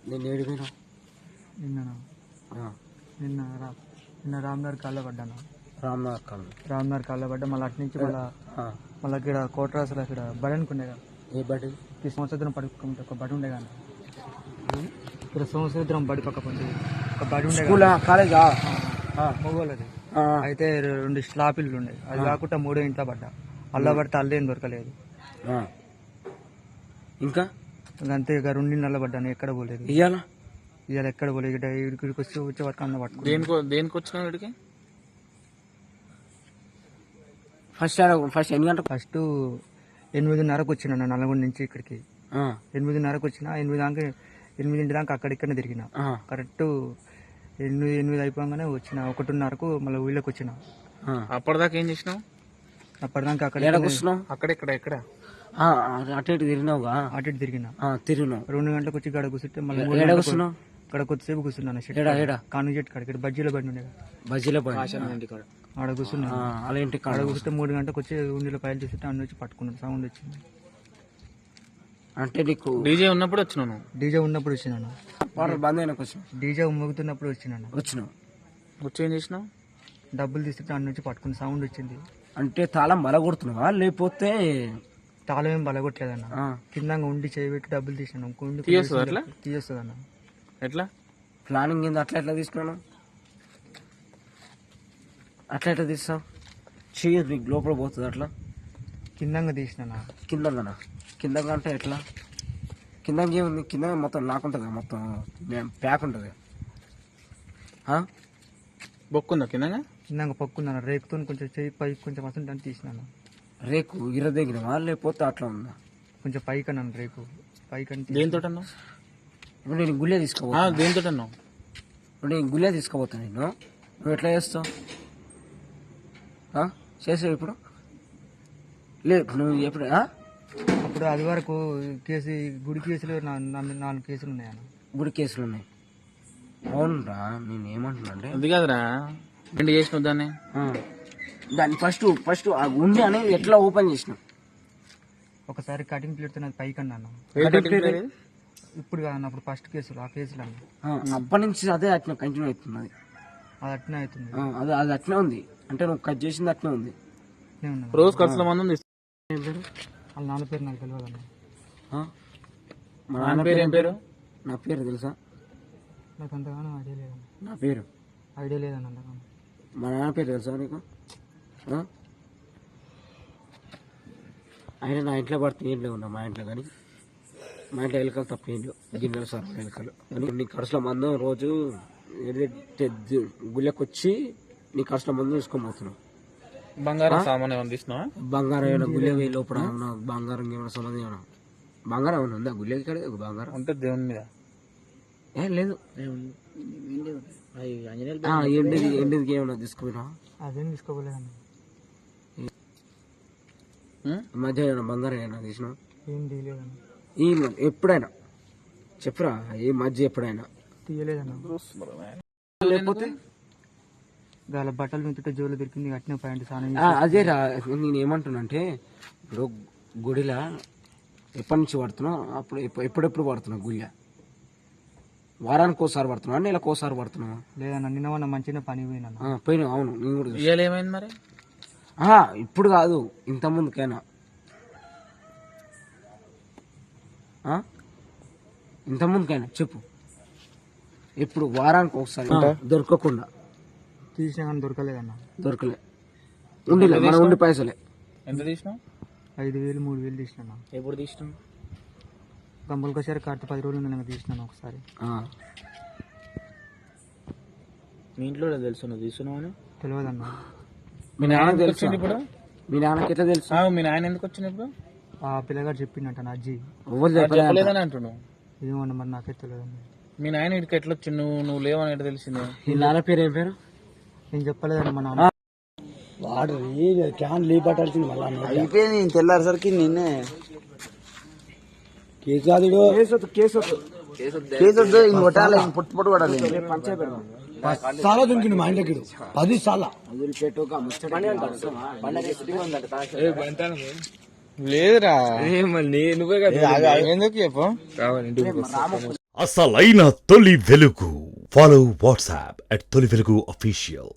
నేను ఏడిపోయినా నిన్న రామ్నగర్ కాళ్ళ పడ్డాను. రామ్నగర్ కాళ్ళ పడ్డా. మళ్ళీ అటు నుంచి మళ్ళీ ఇక్కడ కోటరాసులు అక్కడ బడి అనుకుండే కదా. ఏ బడి? సంవత్సరం పడుకుంటే ఒక బడి ఉండే కానీ ఇక్కడ సంవత్సరం బడి పక్క పండి ఒక బడి ఉండే కాలేజా మొగోళ్ళది. అయితే 2 స్లాప్ ఇల్లు ఉండే. అది కాకుండా 3 ఇంట్లో పడ్డా. అల్లా పడితే అల్లేం దొరకలేదు. ఇంకా అంతే ఇక 2 ఇళ్ళ పడ్డాను. ఎక్కడ పోలేదు. ఇవాళ ఎక్కడ పోలేదు. ఇక్కడికి వచ్చే వరకు అన్న పట్టుకో. దేనికి వచ్చినావు ఇక్కడికి? ఫస్ట్ ఎన్ని గంటలకు? ఫస్ట్ 8:30కు వచ్చిన నల్గొండ నుంచి ఇక్కడికి. 8:30కు వచ్చిన. 8 దాకా అక్కడిక్కడనే తిరిగిన. కరెక్ట్ 8 అయిపోగానే వచ్చిన. 1:30కు మళ్ళీ ఊళ్ళోకి వచ్చిన. అప్పటిదాకా ఏం చేసినావు? అప్పటిదాకా ఎక్కడ అటు ఇటు తిరిగినావుగా? అటు ఇటు తిరిగిన. 2 గంటలకు వచ్చి గడ కూర్చుంటే మళ్ళీ ఇక్కడ కొద్దిసేపు కూర్చున్నాను. కాను చెట్టు కాడ ఇక్కడ బజ్జీలో బండి ఉండే. బజ్జీలో బండి ఆడ కూర్చున్నాను. అలా ఇంటికి ఆడ కూర్చుంటే 3 గంటలకు వచ్చి ఉండిలో పైలు చూస్తుంటే అన్న వచ్చి పట్టుకున్నాను. సౌండ్ వచ్చింది. అంటే నీకు డీజే ఉన్నప్పుడు వచ్చినాను? డీజే ఉన్నప్పుడు వచ్చినాను. బంద్ అయినా డీజే మోగుతున్నప్పుడు వచ్చినాను. వచ్చి ఏం చేసినావు? డబ్బులు తీసుకుంటే అన్న నుంచి పట్టుకుని సౌండ్ వచ్చింది. అంటే తాళం బలగొడుతున్నావా లేకపోతే? తాళం ఏం బలగొట్టలేదన్న. కింద ఉండి చేయబెట్టి డబ్బులు తీసినాను. తీయేస్తుంది అన్న. ఎట్లా ప్లానింగ్ ఏంది? అట్లా ఎట్లా తీసుకున్నాను? అట్లా ఎట్లా తీస్తావు? చెయ్యదు నీకు లోపల పోతుంది. అట్లా కిందంగా తీసినా. కిందంగా అంటే ఎట్లా? కిందంగా ఏముంది? కింద మొత్తం లాక్కుంటుంది. మొత్తం ప్యాక్ ఉంటుంది. బొక్కుందా కింద? కిందంగా పొక్కున్నాను. రేకుతో కొంచెం చెయ్యి పైకి కొంచెం అసలు తీసినాను. రేకు ఇర దగ్గరవా లేకపోతే అట్లా ఉందా? కొంచెం పైకి అన్నాను. రేకు పైకి. దేనితో అన్నావు? ఇప్పుడు నేను గుళ్ళే తీసుకోబోతా. దేనితో అన్నావు? ఇప్పుడు నేను గుళ్ళే తీసుకోబోతా. నువ్వు ఎట్లా చేస్తావు? చేసావు ఇప్పుడు? లేదు నువ్వు ఎప్పుడు? అప్పుడు అది వరకు కేసు గుడి కేసులు 4 కేసులు ఉన్నాయన్న. గుడి కేసులు ఉన్నాయి. అవునురా. నేను ఏమంటున్నా అంటే అది కాదురా, ఏంటి చేసినావు దాన్ని ఫస్ట్ ఆ గుండె అనేది ఎట్లా ఓపెన్ చేసినావు? ఒకసారి కటింగ్ ప్లేట్ తో పైకి అన్నాను. ఇప్పుడు కాదన్న. అప్పుడు ఫస్ట్ కేసులు ఆ కేసులు అన్న. అప్పటి నుంచి అదే అట్లా కంటిన్యూ అవుతుంది. అది అట్నే అవుతుంది. అది అట్నే ఉంది. అంటే నువ్వు కట్ చేసింది అట్నే ఉంది. రోజు ఖర్చుల మంది ఉంది. వాళ్ళ నాన్న పేరు నాకు తెలియదు అన్న. మా నాన్న పేరు ఏం పేరు? నా పేరు తెలుసా? నాకు అంతగానో ఐడియా లేదన్న. నా పేరు ఐడియా లేదన్న అంతగానో. మా నాన్న పేరు తెలుసా నీకు? ఆయన నా ఇంట్లో పడితే ఏం లేవు. మా ఇంట్లో కానీ మా ఇంట్లో ఎలుకలు తప్ప ఏం లేవు. గిన్నెలు సార్ ఎలుకలు. నీ ఖర్చుల మందం రోజు గుళ్ళకి వచ్చి నీ ఖర్చుల మందం తీసుకొని పోతున్నావు. బంగారం సామాన్ ఏమైనా తీసినావా? బంగారం ఏమైనా గుళ్ళ పోయి లోపల బంగారం ఏమైనా సంబంధం ఏమైనా బంగారం ఏమైనా ఉందా గుళ్ళకి? కాడ బంగారం అంటే దేవుని మీద ఏం లేదు. ఎండికి ఏమైనా తీసుకుపోయినా? అదేం తీసుకోలేదన్న. మధ్య ఏమైనా బంగారం ఏమైనా తీసినావు? ఏం తీయలేదన్న. ఈ ఎప్పుడైనా చెప్పురా. ఈ మధ్య ఎప్పుడైనా తీయలేదన్న. లేకపోతే వాళ్ళ బట్టలు మించుంటే జోలు దొరికింది. అట్నే ప్యాంట్ సానం. అదేరా నేను ఏమంటున్నా అంటే ఇప్పుడు గుడిలా ఎప్పటి నుంచి పడుతున్నావు? అప్పుడు ఎప్పుడెప్పుడు పడుతున్నావు గుళ్ళ? వారానికి ఒకసారి పడుతున్నావు? నెలకు ఒకసారి పడుతున్నావు? లేదన్న. నిన్న మంచిగా పని పోయినా. అవును. నేను కూడా ఏమైంది మరి? ఇప్పుడు కాదు, ఇంత ముందుకైనా. ఇంత ముందుకైనా చెప్పు. ఇప్పుడు వారానికి ఒకసారి దొరకకుండా తీసినా కానీ దొరకలేదన్న. దొరకలే. ఉండిలే మన ఉండి పైసలే. ఎంత తీసినావు? 5,000 3,000 తీసినా. ఎప్పుడు తీసినావు? కంపల్కొసారి కరెక్ట్ 10 రోజులు నేను తీసినాను ఒకసారి. మీ ఇంట్లో తెలుసు నువ్వు తీసుకున్నావు అని? తెలియదన్న. మీ నాన్నకి తెలుసు ఇప్పుడు? మీ నాన్నకి ఎట్లా తెలుసు? మీ నాయన ఎందుకు వచ్చింది ఇప్పుడు? ఆ పిల్లగాడు చెప్పిండట నా అజ్జి. చెప్పలేదని అంటున్నావు? ఏమన్నా మరి నాకే తెలియదండి. మీ నాయన ఇటుక ఎట్లా వచ్చి నువ్వు లేవని ఎట్లా తెలిసిందే? మీ నాన్న పేరు ఏం పేరు? నేను చెప్పలేదండి మా నాన్న. వాడు క్యాన్ లీ పట్టాల్సింది మళ్ళీ అయిపోయింది. నేను తెల్లారేసరికి నిన్నే కేసు కాదు. కేసు వద్దు. ఇంకొట్టాలి. పుట్టు పడాలి. చాలా దుంకిండు మా ఇంటికి 10 సార్లు. లేదురా నువ్వే ఎందుకు చెప్పు అసలైన తొలి వెలుగు. ఫాలో వాట్సాప్ @తొలి వెలుగు official.